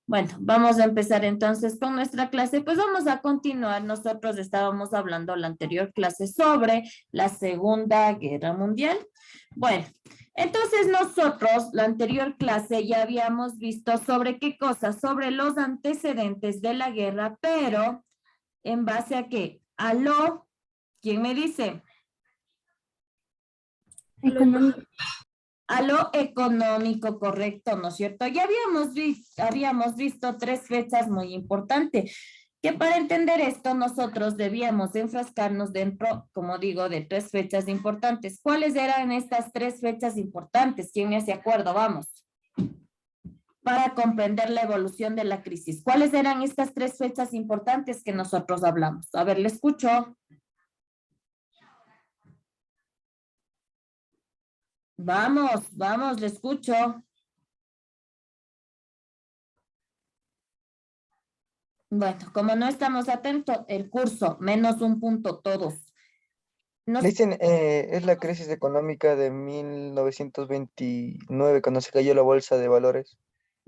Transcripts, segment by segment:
Bueno, vamos a empezar entonces con nuestra clase. Pues vamos a continuar. Nosotros estábamos hablando la anterior clase sobre la Segunda Guerra Mundial. Bueno, entonces nosotros la anterior clase ya habíamos visto sobre qué cosas, sobre los antecedentes de la guerra, pero en base a qué, a lo, ¿quién me dice? Económico. A lo económico, correcto, ¿no es cierto? Ya habíamos visto tres fechas muy importantes, que para entender esto nosotros debíamos enfrascarnos dentro, como digo, de tres fechas importantes. ¿Cuáles eran estas tres fechas importantes? ¿Quién me hace acuerdo? Vamos. Para comprender la evolución de la crisis. ¿Cuáles eran estas tres fechas importantes que nosotros hablamos? A ver, le escucho. Vamos, le escucho. Bueno, como no estamos atentos, el curso, menos un punto todos. Dicen, es la crisis económica de 1929, cuando se cayó la bolsa de valores.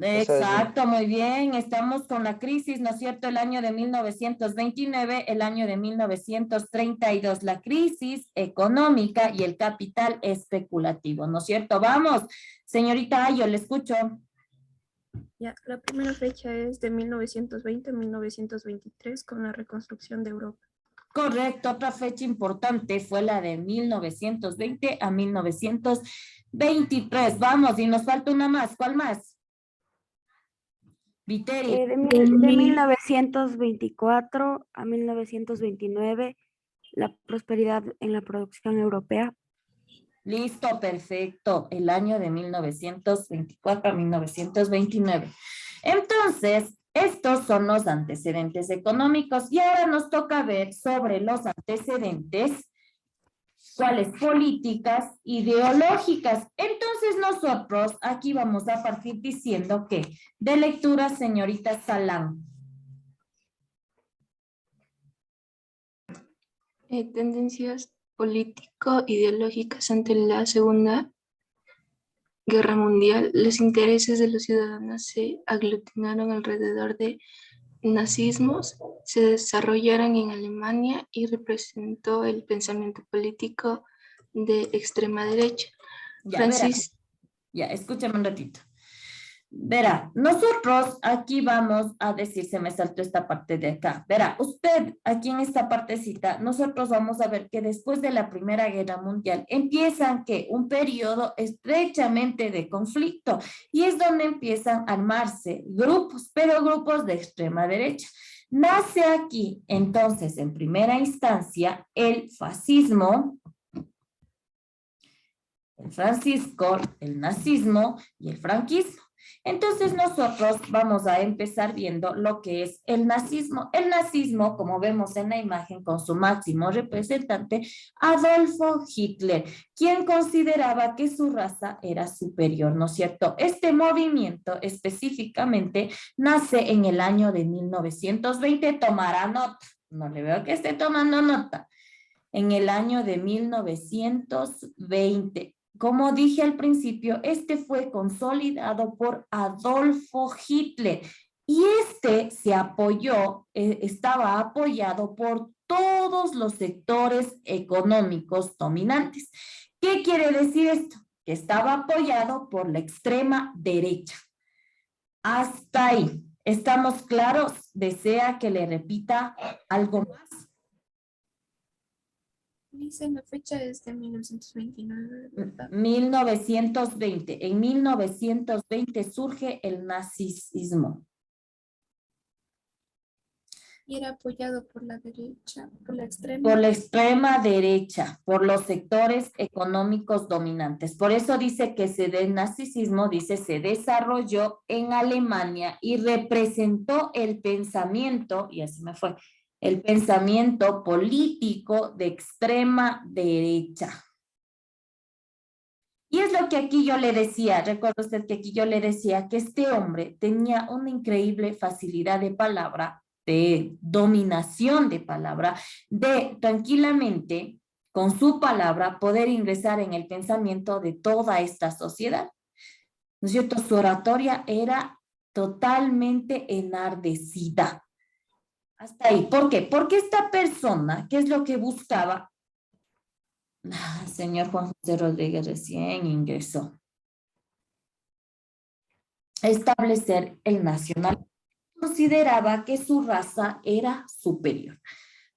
Exacto, muy bien. Estamos con la crisis, ¿no es cierto? El año de 1929, el año de 1932, la crisis económica y el capital especulativo, ¿no es cierto? Vamos, señorita, yo le escucho. Ya, la primera fecha es de 1920 a 1923 con la reconstrucción de Europa. Correcto, otra fecha importante fue la de 1920 a 1923. Vamos, y nos falta una más. ¿Cuál más? Viteri. De 1924 a 1929, la prosperidad en la producción europea. Listo, perfecto. El año de 1924 a 1929. Entonces, estos son los antecedentes económicos y ahora nos toca ver sobre los antecedentes, cuáles políticas ideológicas. Entonces nosotros aquí vamos a partir diciendo que de lectura, señorita Salán. Tendencias político-ideológicas ante la Segunda Guerra Mundial. Los intereses de los ciudadanos se aglutinaron alrededor de nazismos, se desarrollaron en Alemania y representó el pensamiento político de extrema derecha. Ya, escúchame un ratito. Verá, nosotros aquí vamos a decir, se me saltó esta parte de acá. Verá, usted aquí en esta partecita, nosotros vamos a ver que después de la Primera Guerra Mundial empiezan que un periodo estrechamente de conflicto y es donde empiezan a armarse grupos, pero grupos de extrema derecha. Nace aquí, entonces, en primera instancia, el fascismo, el francisco, el nazismo y el franquismo. Entonces nosotros vamos a empezar viendo lo que es el nazismo. El nazismo, como vemos en la imagen con su máximo representante, Adolfo Hitler, quien consideraba que su raza era superior, ¿no es cierto? Este movimiento específicamente nace en el año de 1920, tomará nota, no le veo que esté tomando nota, en el año de 1920. Como dije al principio, este fue consolidado por Adolfo Hitler y este se apoyó, estaba apoyado por todos los sectores económicos dominantes. ¿Qué quiere decir esto? Que estaba apoyado por la extrema derecha. Hasta ahí. ¿Estamos claros? ¿Desea que le repita algo más? Dice, la fecha es de 1929, ¿verdad? 1920. En 1920 surge el nazismo. Y era apoyado por la derecha, por la extrema derecha, por los sectores económicos dominantes. Por eso dice que el nazismo, dice, se desarrolló en Alemania y representó el pensamiento, y así me fue, el pensamiento político de extrema derecha. Y es lo que aquí yo le decía, recuerda usted que aquí yo le decía que este hombre tenía una increíble facilidad de palabra, de dominación de palabra, de tranquilamente con su palabra poder ingresar en el pensamiento de toda esta sociedad. ¿No es cierto? Su oratoria era totalmente enardecida. Hasta ahí. ¿Por qué? Porque esta persona, ¿qué es lo que buscaba? Señor Juan José Rodríguez recién ingresó. Establecer el nacional. Consideraba que su raza era superior.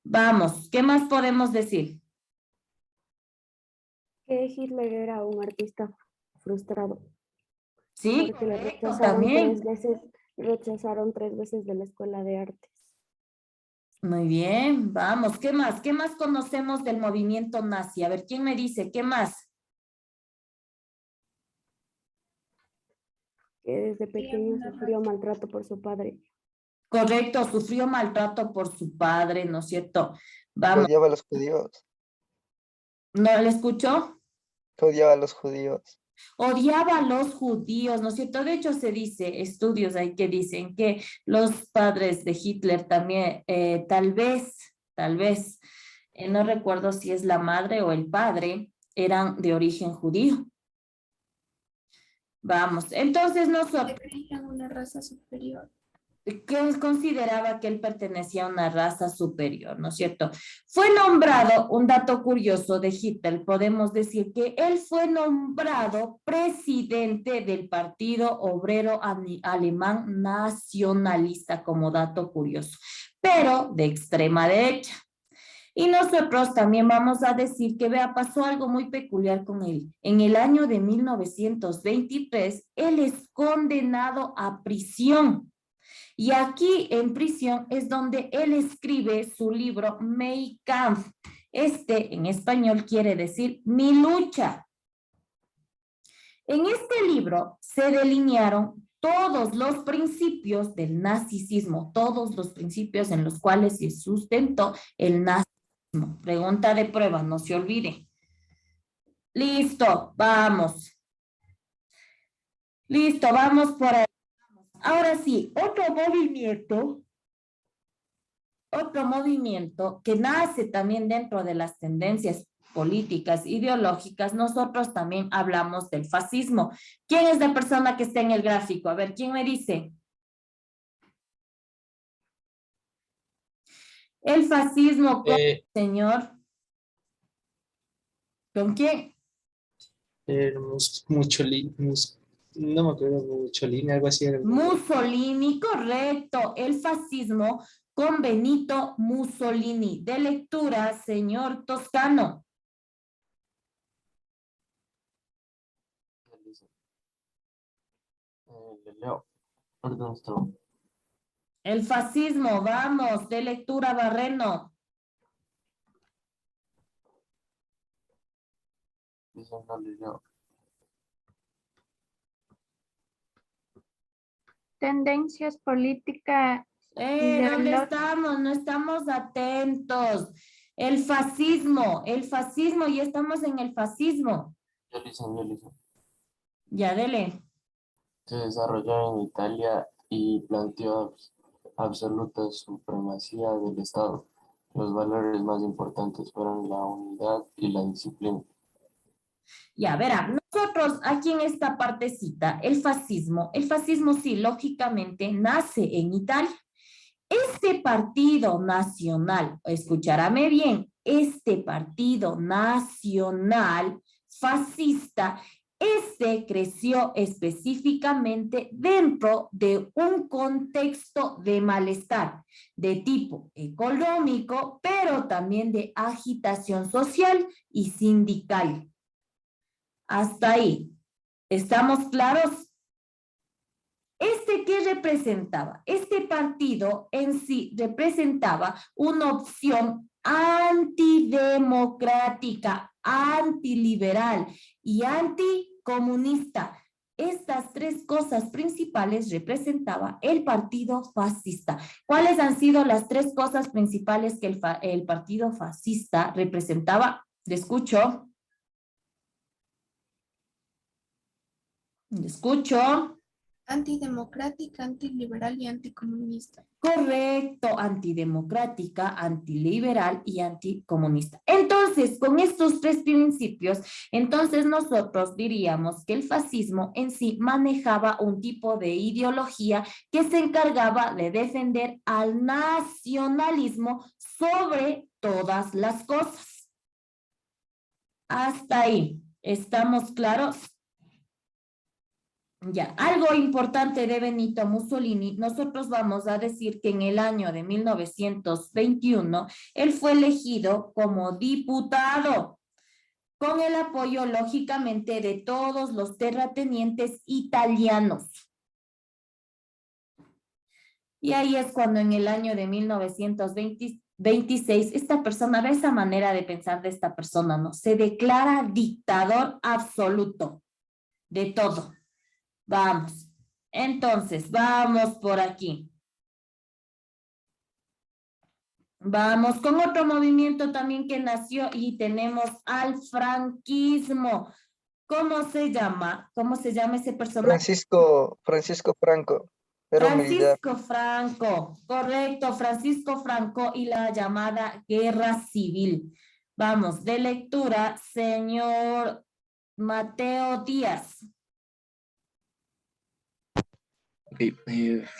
Vamos, ¿qué más podemos decir? Que Hitler era un artista frustrado Sí, porque le correcto, rechazaron también. rechazaron 3 veces de la escuela de artes. Muy bien, vamos, ¿qué más? ¿Qué más conocemos del movimiento nazi? A ver, ¿quién me dice? ¿Qué más? Que desde pequeño sufrió maltrato por su padre. Correcto, sufrió maltrato por su padre, ¿no es cierto? Que Vamos, odiaba a los judíos. ¿no le escuchó? Que odiaba a los judíos. Odiaba a los judíos, ¿no es cierto? De hecho, se dice, estudios hay que dicen que los padres de Hitler también, tal vez, no recuerdo si es la madre o el padre, eran de origen judío. Vamos, entonces nosotros, Creían una raza superior. que él consideraba que él pertenecía a una raza superior, ¿no es cierto? Fue nombrado, un dato curioso de Hitler, podemos decir que él fue nombrado presidente del Partido Obrero Alemán Nacionalista, como dato curioso, pero de extrema derecha. Y nosotros también vamos a decir que, vea, pasó algo muy peculiar con él. En el año de 1923, él es condenado a prisión. Y aquí en prisión es donde él escribe su libro Mein Kampf. Este en español quiere decir mi lucha. En este libro se delinearon todos los principios del nazismo, todos los principios en los cuales se sustentó el nazismo. Pregunta de prueba, no se olvide. Listo, vamos. Listo, vamos por ahí. Ahora sí, otro movimiento que nace también dentro de las tendencias políticas, ideológicas, nosotros también hablamos del fascismo. ¿Quién es la persona que está en el gráfico? A ver, ¿quién me dice? El fascismo, ¿con señor? ¿Con quién? No me acuerdo, Mussolini, algo así era. Mussolini, correcto. El fascismo con Benito Mussolini. De lectura, señor Toscano. Leo, perdón, estaba. El fascismo, vamos, de lectura Barreno. Leo. Tendencias políticas. ¿Dónde estamos? No estamos atentos. El fascismo, y estamos en el fascismo. Yo. Ya, dele. Se desarrolló en Italia y planteó absoluta supremacía del Estado. Los valores más importantes fueron la unidad y la disciplina. Ya, verá, nosotros aquí en esta partecita, el fascismo sí, lógicamente, nace en Italia. Este partido nacional, escúchame bien, este partido nacional fascista, este creció específicamente dentro de un contexto de malestar de tipo económico, pero también de agitación social y sindical. Hasta ahí. ¿Estamos claros? ¿Qué representaba? Este partido en sí representaba una opción antidemocrática, antiliberal y anticomunista. Estas tres cosas principales representaba el partido fascista. ¿Cuáles han sido las tres cosas principales que el partido fascista representaba? ¿Le escucho? ¿Le escucho? Antidemocrática, antiliberal y anticomunista. Correcto, antidemocrática, antiliberal y anticomunista. Entonces, con estos tres principios, entonces nosotros diríamos que el fascismo en sí manejaba un tipo de ideología que se encargaba de defender al nacionalismo sobre todas las cosas. Hasta ahí, ¿estamos claros? Ya, algo importante de Benito Mussolini, nosotros vamos a decir que en el año de 1921, él fue elegido como diputado, con el apoyo, lógicamente, de todos los terratenientes italianos. Y ahí es cuando en el año de 1926, esta persona, ve esa manera de pensar de esta persona, ¿no? Se declara dictador absoluto de todo. Vamos. Entonces, vamos por aquí. Vamos con otro movimiento también que nació y tenemos al franquismo. ¿Cómo se llama? ¿Cómo se llama ese personaje? Francisco Franco, pero militar. Francisco Franco, correcto, Francisco Franco y la llamada Guerra Civil. Vamos, de lectura, señor Mateo Díaz.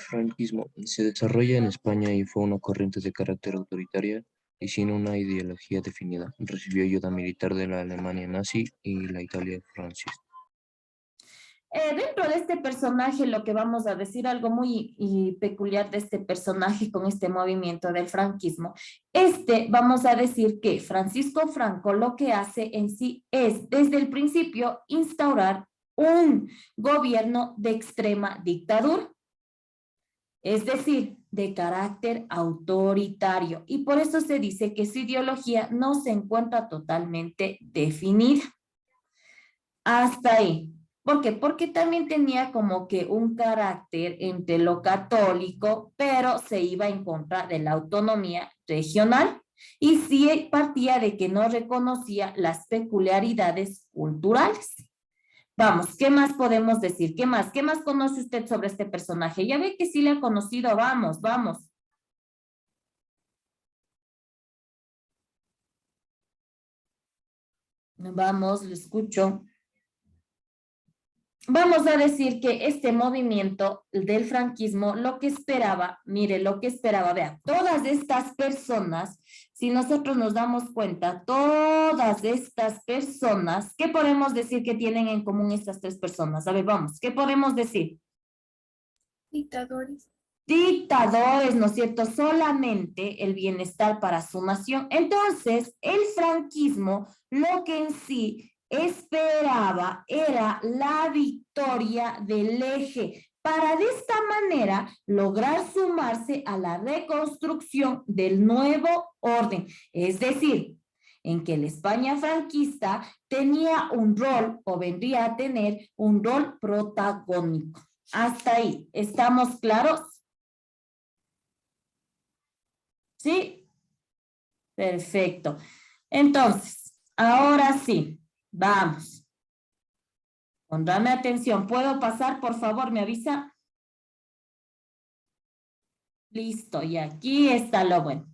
Franquismo se desarrolla en España y fue una corriente de carácter autoritaria y sin una ideología definida. Recibió ayuda militar de la Alemania nazi y la Italia fascista. Dentro de este personaje, lo que vamos a decir, algo muy peculiar de este personaje con este movimiento del franquismo, vamos a decir que Francisco Franco lo que hace en sí es, desde el principio, instaurar un gobierno de extrema dictadura, es decir, de carácter autoritario, y por eso se dice que su ideología no se encuentra totalmente definida. Hasta ahí. ¿Por qué? Porque también tenía como que un carácter entre lo católico, pero se iba en contra de la autonomía regional y sí partía de que no reconocía las peculiaridades culturales. Vamos, ¿qué más podemos decir? ¿Qué más? ¿Qué más conoce usted sobre este personaje? Ya ve que sí le ha conocido, vamos, vamos. Vamos, lo escucho. Vamos a decir que este movimiento del franquismo, lo que esperaba, mire, lo que esperaba, vea, todas estas personas, si nosotros nos damos cuenta, todas estas personas, ¿qué podemos decir que tienen en común estas tres personas? A ver, vamos, ¿qué podemos decir? Dictadores. Dictadores, ¿no es cierto? Solamente el bienestar para su nación. Entonces, el franquismo, lo que en sí esperaba era la victoria del eje para de esta manera lograr sumarse a la reconstrucción del nuevo orden. Es decir, en que la España franquista tenía un rol o vendría a tener un rol protagónico. Hasta ahí, ¿estamos claros? ¿Sí? Perfecto. Entonces, ahora sí. Vamos. Póngame atención. ¿Puedo pasar, por favor? ¿Me avisa? Listo. Y aquí está lo bueno.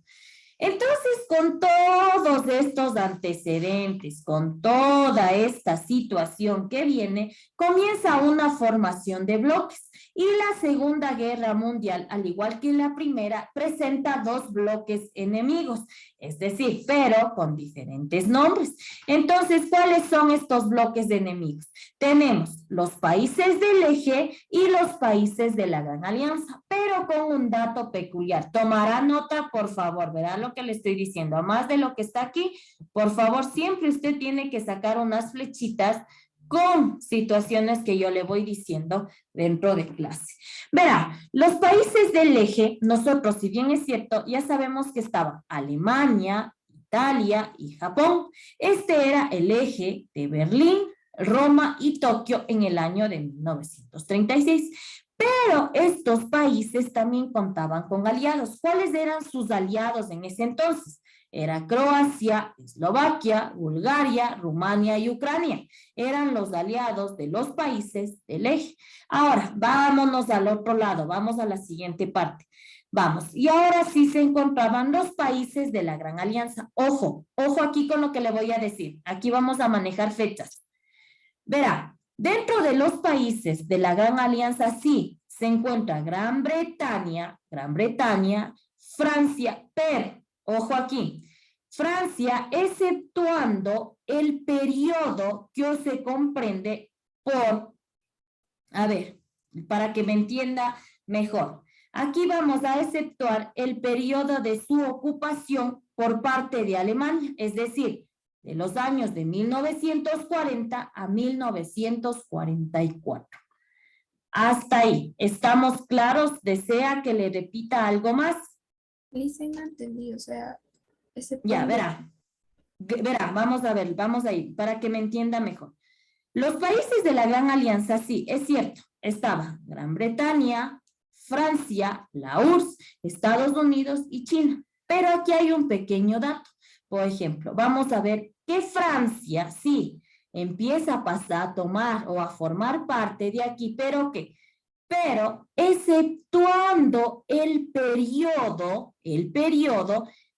Entonces, con todos estos antecedentes, con toda esta situación que viene, comienza una formación de bloques. Y la Segunda Guerra Mundial, al igual que la primera, presenta dos bloques enemigos, es decir, pero con diferentes nombres. Entonces, ¿cuáles son estos bloques de enemigos? Tenemos los países del eje y los países de la Gran Alianza, pero con un dato peculiar. Tomará nota, por favor, verá lo que le estoy diciendo. A más de lo que está aquí, por favor, siempre usted tiene que sacar unas flechitas con situaciones que yo le voy diciendo dentro de clase. Verá, los países del eje, nosotros, si bien es cierto, ya sabemos que estaban Alemania, Italia y Japón. Este era el eje de Berlín, Roma y Tokio en el año de 1936. Pero estos países también contaban con aliados. ¿Cuáles eran sus aliados en ese entonces? Era Croacia, Eslovaquia, Bulgaria, Rumania y Ucrania. Eran los aliados de los países del eje. Ahora, vámonos al otro lado, vamos a la siguiente parte. Vamos, y ahora sí se encontraban los países de la Gran Alianza. Ojo, ojo aquí con lo que le voy a decir. Aquí vamos a manejar fechas. Verá, dentro de los países de la Gran Alianza sí se encuentra Gran Bretaña, Francia, pero, ojo aquí, Francia exceptuando el periodo que se comprende por, a ver, para que me entienda mejor. Aquí vamos a exceptuar el periodo de su ocupación por parte de Alemania, es decir, de los años de 1940 a 1944. Hasta ahí. ¿Estamos claros? ¿Desea que le repita algo más? Lisa, no entendí, o sea, Ya, verá, vamos a ver, vamos a ir, para que me entienda mejor. Los países de la Gran Alianza, sí, es cierto, estaba Gran Bretaña, Francia, la URSS, Estados Unidos y China. Pero aquí hay un pequeño dato. Por ejemplo, vamos a ver que Francia, sí, empieza a pasar a tomar o a formar parte de aquí, pero ¿qué? Pero exceptuando el periodo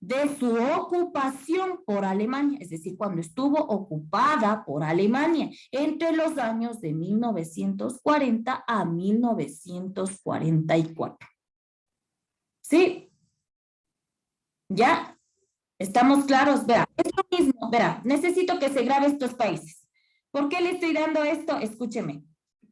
de su ocupación por Alemania, es decir, cuando estuvo ocupada por Alemania entre los años de 1940 a 1944. ¿Sí? ¿Ya? ¿Estamos claros? Verá, es lo mismo, verá, necesito que se grabe estos países. ¿Por qué le estoy dando esto? Escúcheme.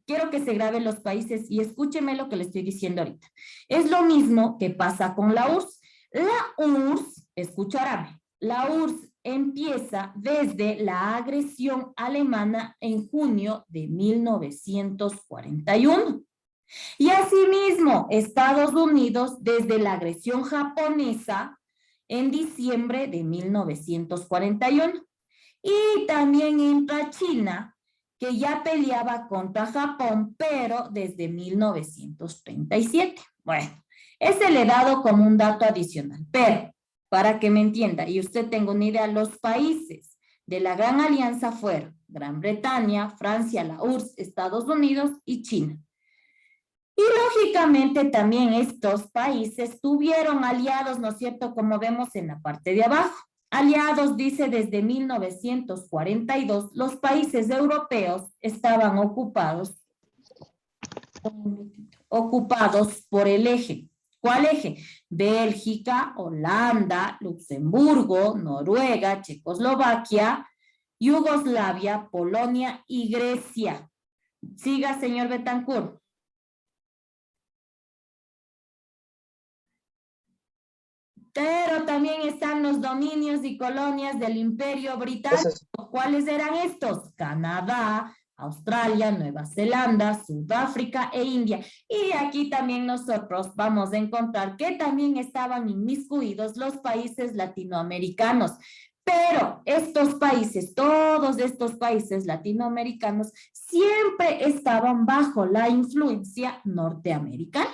Quiero que se graben los países y escúcheme lo que le estoy diciendo ahorita. Es lo mismo que pasa con la URSS. La URSS, escucharán, la URSS empieza desde la agresión alemana en junio de 1941. Y asimismo, Estados Unidos desde la agresión japonesa en diciembre de 1941. Y también entra China, que ya peleaba contra Japón, pero desde 1937. Bueno, ese le he dado como un dato adicional, pero para que me entienda y usted tenga una idea, los países de la Gran Alianza fueron Gran Bretaña, Francia, la URSS, Estados Unidos y China. Y lógicamente también estos países tuvieron aliados, ¿no es cierto?, como vemos en la parte de abajo. Aliados, dice, desde 1942, los países europeos estaban ocupados por el eje. ¿Cuál eje? Bélgica, Holanda, Luxemburgo, Noruega, Checoslovaquia, Yugoslavia, Polonia y Grecia. Siga, señor Betancourt. Pero también están los dominios y colonias del Imperio Británico. ¿Cuáles eran estos? Canadá, Australia, Nueva Zelanda, Sudáfrica e India. Y aquí también nosotros vamos a encontrar que también estaban inmiscuidos los países latinoamericanos. Pero estos países, todos estos países latinoamericanos, siempre estaban bajo la influencia norteamericana.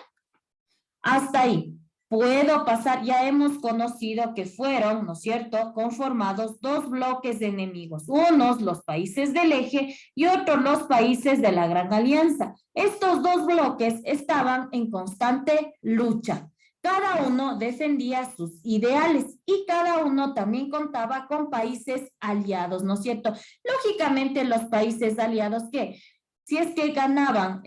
Hasta ahí. Puedo pasar, ya hemos conocido que fueron, ¿no es cierto?, conformados dos bloques de enemigos, unos los países del eje y otros los países de la Gran Alianza. Estos dos bloques estaban en constante lucha. Cada uno defendía sus ideales y cada uno también contaba con países aliados, ¿no es cierto? Lógicamente los países aliados que, si es que ganaban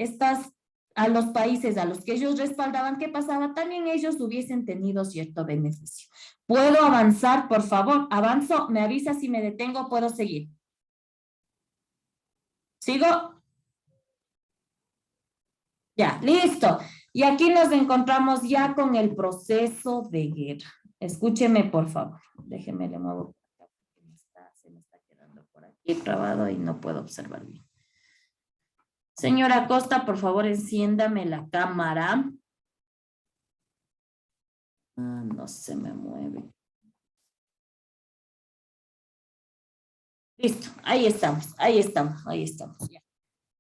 a los países a los que ellos respaldaban, ¿qué pasaba? También ellos hubiesen tenido cierto beneficio. ¿Puedo avanzar, por favor? Avanzo, me avisa si me detengo, puedo seguir. ¿Sigo? Ya, listo. Y aquí nos encontramos ya con el proceso de guerra. Escúcheme, por favor. Déjeme le muevo. Se me está quedando por aquí trabado y no puedo observar bien. Señora Costa, por favor, enciéndame la cámara. No se me mueve. Listo, ahí estamos. Ya.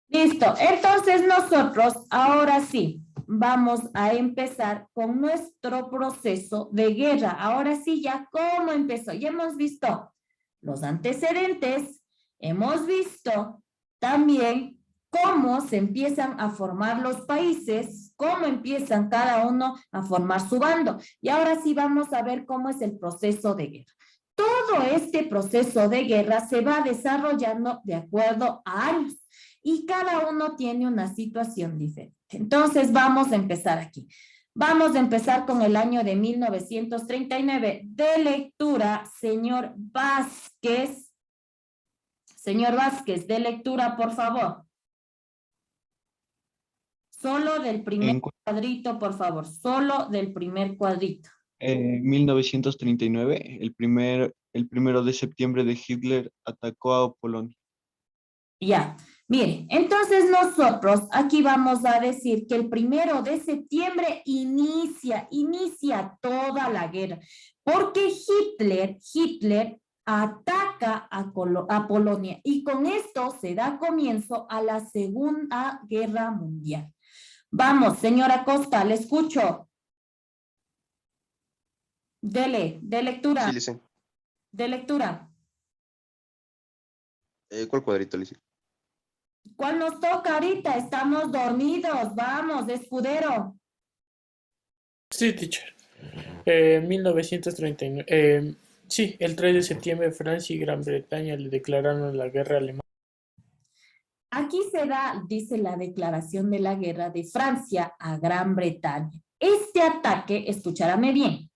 Listo, entonces nosotros, ahora sí, vamos a empezar con nuestro proceso de guerra. Ahora sí, ya cómo empezó. Ya hemos visto los antecedentes, hemos visto también cómo se empiezan a formar los países, cómo empiezan cada uno a formar su bando. Y ahora sí vamos a ver cómo es el proceso de guerra. Todo este proceso de guerra se va desarrollando de acuerdo a años y cada uno tiene una situación diferente. Entonces vamos a empezar aquí. Vamos a empezar con el año de 1939. De lectura, señor Vázquez. Señor Vázquez, de lectura, por favor. Solo del primer cuadrito, por favor. Solo del primer cuadrito. 1939, el 1 de septiembre de Hitler atacó a Polonia. Ya, mire, entonces nosotros aquí vamos a decir que el 1 de septiembre inicia toda la guerra, porque Hitler ataca a Polonia y con esto se da comienzo a la Segunda Guerra Mundial. Vamos, señora Costa, le escucho. Dele, de lectura. Sí, Lice. De lectura. ¿Cuál cuadrito, Lice? ¿Cuál nos toca ahorita? Estamos dormidos. Vamos, escudero. Sí, teacher. 1939. Sí, el 3 de septiembre Francia y Gran Bretaña le declararon la guerra a Alemania. Aquí se da, dice la declaración de la guerra de Francia a Gran Bretaña. Este ataque, escúchame bien,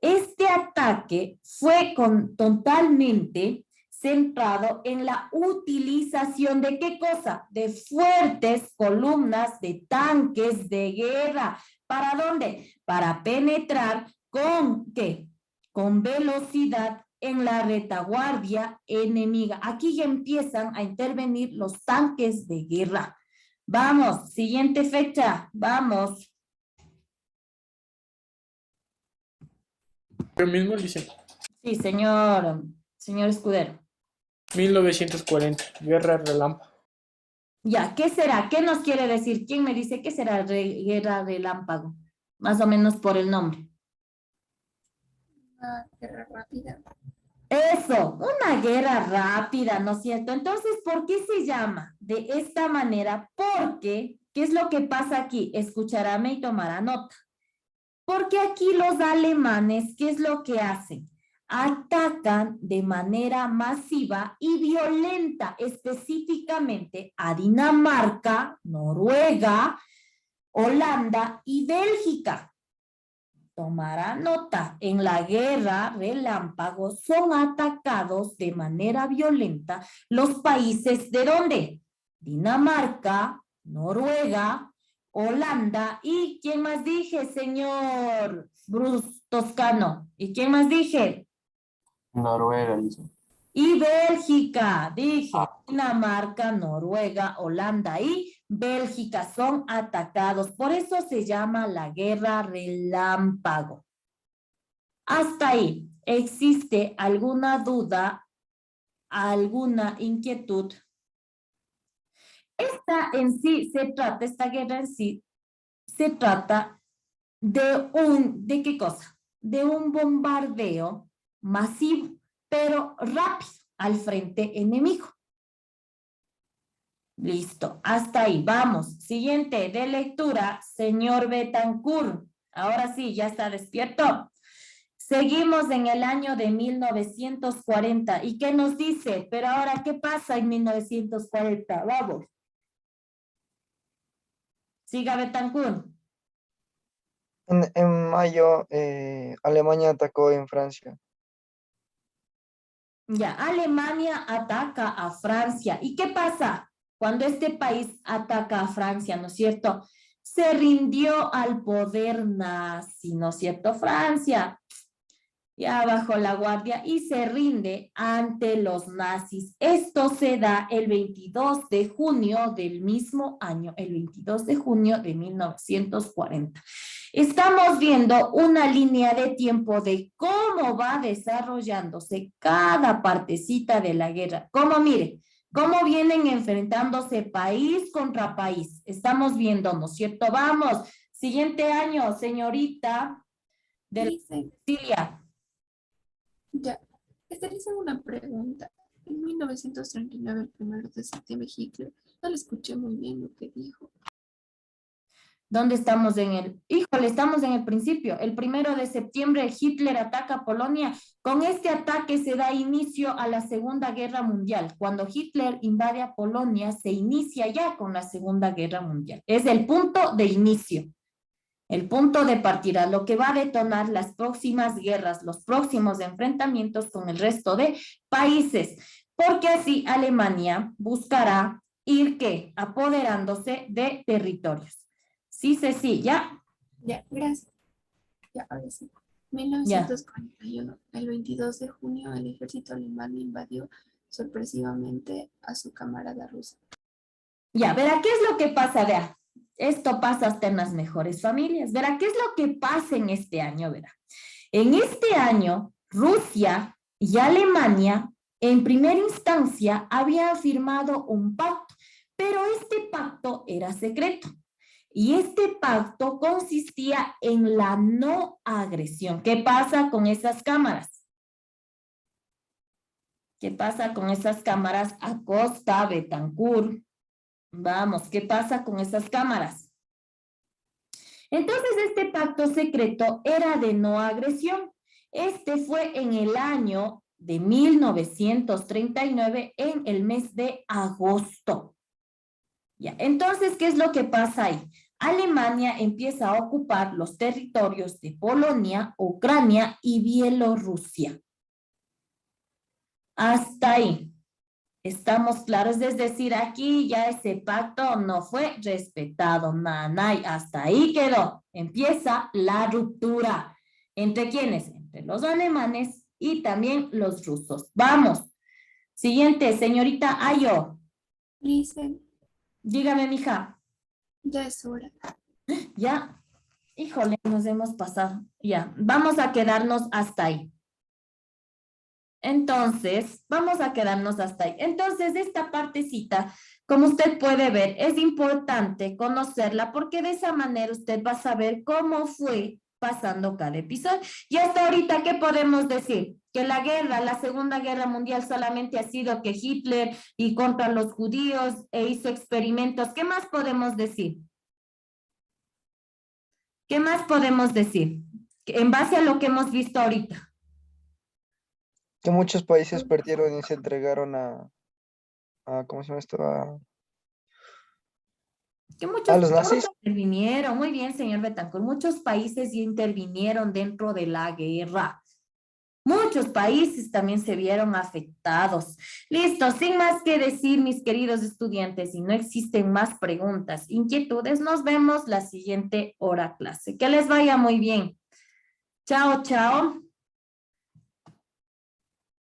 este ataque fue totalmente centrado en la utilización de ¿qué cosa? De fuertes columnas de tanques de guerra. ¿Para dónde? Para penetrar con ¿qué? Con velocidad en la retaguardia enemiga. Aquí ya empiezan a intervenir los tanques de guerra. Vamos, siguiente fecha, vamos. Yo mismo, Lice. Sí, señor Escudero. 1940, guerra relámpago. Ya, ¿qué será? ¿Qué nos quiere decir? ¿Quién me dice qué será guerra relámpago? Más o menos por el nombre. Una guerra rápida. Eso, una guerra rápida, ¿no es cierto? Entonces, ¿por qué se llama de esta manera? Porque, ¿qué es lo que pasa aquí? Escucharáme y tomará nota. Porque aquí los alemanes, ¿qué es lo que hacen? Atacan de manera masiva y violenta, específicamente a Dinamarca, Noruega, Holanda y Bélgica. Tomará nota, en la guerra relámpago son atacados de manera violenta los países ¿de dónde? Dinamarca, Noruega, Holanda y ¿quién más dije, señor Bruce Toscano? ¿Y quién más dije? Noruega, Lice. Y Bélgica, dije, Dinamarca, Noruega, Holanda y Bélgica son atacados. Por eso se llama la guerra relámpago. Hasta ahí, ¿existe alguna duda, alguna inquietud? Esta guerra en sí, se trata ¿de qué cosa? De un bombardeo masivo, pero rápido al frente enemigo. Listo, hasta ahí, vamos. Siguiente de lectura, señor Betancourt. Ahora sí, ya está despierto. Seguimos en el año de 1940. ¿Y qué nos dice? Pero ahora, ¿qué pasa en 1940? Vamos. Siga Betancourt. En mayo, Alemania atacó en Francia. Ya, Alemania ataca a Francia. ¿Y qué pasa cuando este país ataca a Francia, no es cierto? Se rindió al poder nazi, ¿no es cierto? Francia ya bajó la guardia y se rinde ante los nazis. Esto se da el 22 de junio del mismo año, el 22 de junio de 1940. Estamos viendo una línea de tiempo de cómo va desarrollándose cada partecita de la guerra. Como mire, ¿Cómo vienen enfrentándose país contra país? Estamos viendo, ¿no es cierto? Vamos, siguiente año, señorita de la Dicen, Cecilia. ya, les hice una pregunta. En 1939, el 1 de septiembre, Hitler, no le escuché muy bien lo que dijo. ¿Dónde estamos en el? Híjole, estamos en el principio. El 1 de septiembre Hitler ataca Polonia. Con este ataque se da inicio a la Segunda Guerra Mundial. Cuando Hitler invade a Polonia, se inicia ya con la Segunda Guerra Mundial. Es el punto de inicio, el punto de partida, lo que va a detonar las próximas guerras, los próximos enfrentamientos con el resto de países. Porque así Alemania buscará ir, ¿qué? Apoderándose de territorios. Sí, sí, ya. Ya, gracias. Ya, ahora sí. 1941, el 22 de junio, el ejército alemán invadió sorpresivamente a su camarada rusa. Ya, verá, ¿qué es lo que pasa? Vea, esto pasa hasta en las mejores familias. Verá, ¿qué es lo que pasa en este año? Verá, en este año, Rusia y Alemania, en primera instancia, habían firmado un pacto, pero este pacto era secreto. Y este pacto consistía en la no agresión. ¿Qué pasa con esas cámaras? ¿Qué pasa con esas cámaras? Acosta, Betancourt. Vamos, ¿qué pasa con esas cámaras? Entonces, este pacto secreto era de no agresión. Este fue en el año de 1939, en el mes de agosto. Ya, entonces, ¿qué es lo que pasa ahí? Alemania empieza a ocupar los territorios de Polonia, Ucrania y Bielorrusia. Hasta ahí. Estamos claros, es decir, aquí ya ese pacto no fue respetado, nanay, hasta ahí quedó. Empieza la ruptura. ¿Entre quiénes? Entre los alemanes y también los rusos. Vamos. Siguiente, señorita Ayo. Dicen, Dígame, mija. ya es hora. Ya, híjole, nos hemos pasado. Ya, vamos a quedarnos hasta ahí. Entonces, vamos a quedarnos hasta ahí. Entonces, esta partecita, como usted puede ver, es importante conocerla porque de esa manera usted va a saber cómo fue pasando cada episodio. Y hasta ahorita, ¿qué podemos decir? Que la guerra, la Segunda Guerra Mundial solamente ha sido que Hitler y contra los judíos hizo experimentos. ¿Qué más podemos decir? ¿Qué más podemos decir? En base a lo que hemos visto ahorita. Que muchos países perdieron y se entregaron a ¿cómo se llama esto? Que muchos ¿A los nazis? intervinieron, muy bien, señor Betancourt, muchos países intervinieron dentro de la guerra. Muchos países también se vieron afectados. Listo, sin más que decir, mis queridos estudiantes, si no existen más preguntas, inquietudes, nos vemos la siguiente hora clase. Que les vaya muy bien. Chao, chao.